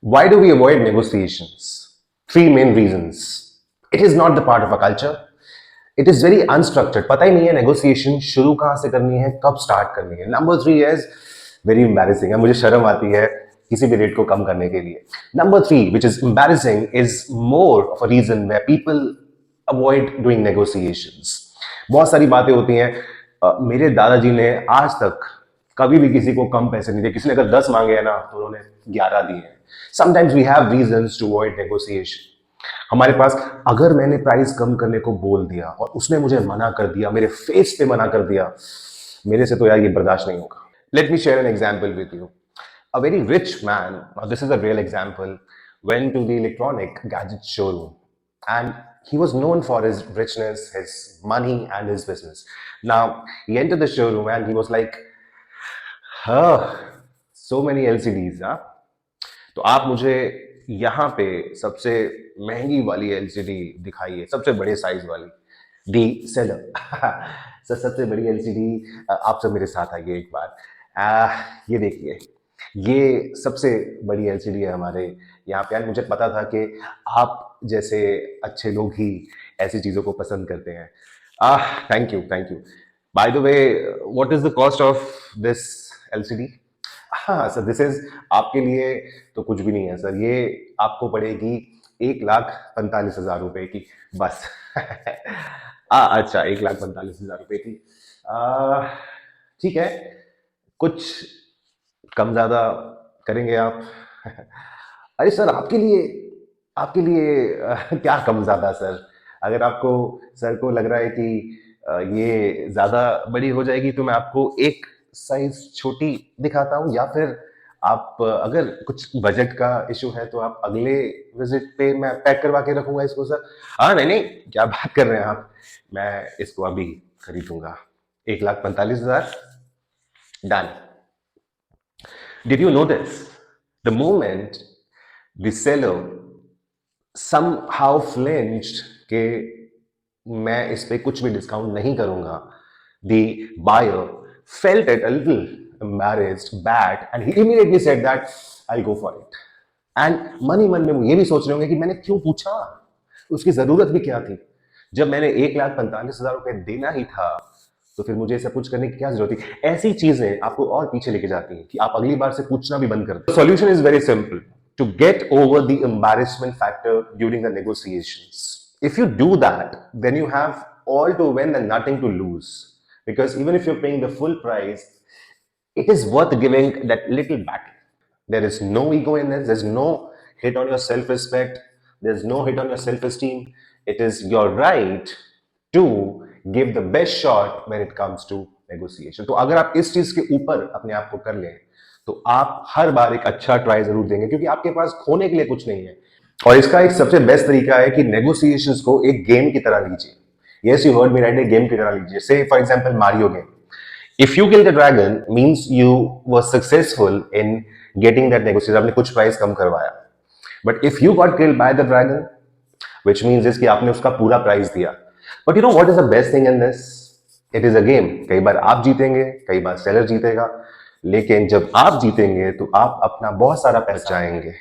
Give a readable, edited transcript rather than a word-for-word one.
Why do we avoid negotiations? Three main reasons. It is not the part of a culture. It is very unstructured. पता ही नहीं है negotiation शुरू कहाँ से करनी है, कब start करनी है. Number three is very embarrassing है. मुझे शर्म आती है किसी भी रेट को कम करने के लिए. Number three, which is embarrassing, is more of a reason where people avoid doing negotiations. बहुत सारी बातें होती हैं. मेरे दादाजी ने आज तक कभी भी किसी को कम पैसे नहीं दिए. किसी ने अगर 10 मांगे हैं ना तो उन्होंने 11 दिए हैं. Sometimes we have reasons to avoid negotiation. हमारे पास अगर मैंने प्राइस कम करने को बोल दिया और उसने मुझे मना कर दिया, मेरे फेस पे मना कर दिया, मेरे से तो यार ये बर्दाश्त नहीं होगा. Let me share an example with you. A very rich man, now this is a real example, went to the electronic gadget showroom and he was known for his richness, his money and his business. Now he entered the showroom and he was like, so many LCDs, huh? तो आप मुझे यहाँ पे सबसे महंगी वाली LCD दिखाइए, सबसे बड़े साइज वाली. दी सेलर सर सबसे बड़ी एलसीडी आप सब मेरे साथ आइए एक बार. ये देखिए, ये सबसे बड़ी एलसीडी है हमारे यहाँ पे. मुझे पता था कि आप जैसे अच्छे लोग ही ऐसी चीज़ों को पसंद करते हैं. Thank you. By the way, what is the cost of this LCD? हाँ सर, दिस इज आपके लिए तो कुछ भी नहीं है सर. ये आपको पड़ेगी 1,45,000 रुपए की बस. अच्छा, 1,45,000 रुपए की. ठीक है, कुछ कम ज्यादा करेंगे आप? अरे सर, आपके लिए क्या कम ज्यादा सर? अगर आपको सर को लग रहा है कि ये ज्यादा बड़ी हो जाएगी तो मैं आपको एक साइज छोटी दिखाता हूँ, या फिर आप अगर कुछ बजट का इशू है तो आप अगले विजिट पे मैं पैक करवा के रखूंगा इसको सर. हाँ नहीं, क्या बात कर रहे हैं आप, मैं इसको अभी खरीदूंगा. 1,45,000 done. Did you notice the moment the seller somehow flinched के मैं इस पे कुछ भी डिस्काउंट नहीं करूंगा, the buyer felt it a little embarrassed, bad, and he immediately said that I'll go for it. And मन में वो ये भी सोच रहे होंगे कि मैंने क्यों पूछा, उसकी जरूरत भी क्या थी. जब मैंने 1,45,000 रुपए देना ही था तो फिर मुझे सब कुछ करने की क्या जरूरत थी. ऐसी चीजें आपको और पीछे लेके जाती हैं कि आप अगली बार से पूछना भी बंद कर दो. Solution is very simple to get over the embarrassment factor during the negotiations. If you do that, then you have all to win and nothing to lose. Because even if you're paying the full price, it is worth giving that little back. There is no ego in this. There's no hit on your self-respect. There's no hit on your self-esteem. It is your right to give the best shot when it comes to negotiation. तो अगर आप इस चीज के ऊपर अपने आप को कर लें तो आप हर बार एक अच्छा ट्राई जरूर देंगे, क्योंकि आपके पास खोने के लिए कुछ नहीं है. और इसका एक सबसे बेस्ट तरीका है कि नेगोशिएशंस को एक गेम की तरह लीजिए. Yes, you heard me right, एक गेम की तरह लीजिए. से for example Mario game. If you kill the dragon means you were successful in getting that negotiation. आपने कुछ प्राइस कम करवाया. But if you got killed by the dragon, which means is कि आपने उसका पूरा प्राइस दिया. But you know what is the best thing in this? It is a game. कई बार आप जीतेंगे, कई बार सेलर जीतेगा, लेकिन जब आप जीतेंगे तो आप अपना बहुत सारा पैसा चाहेंगे.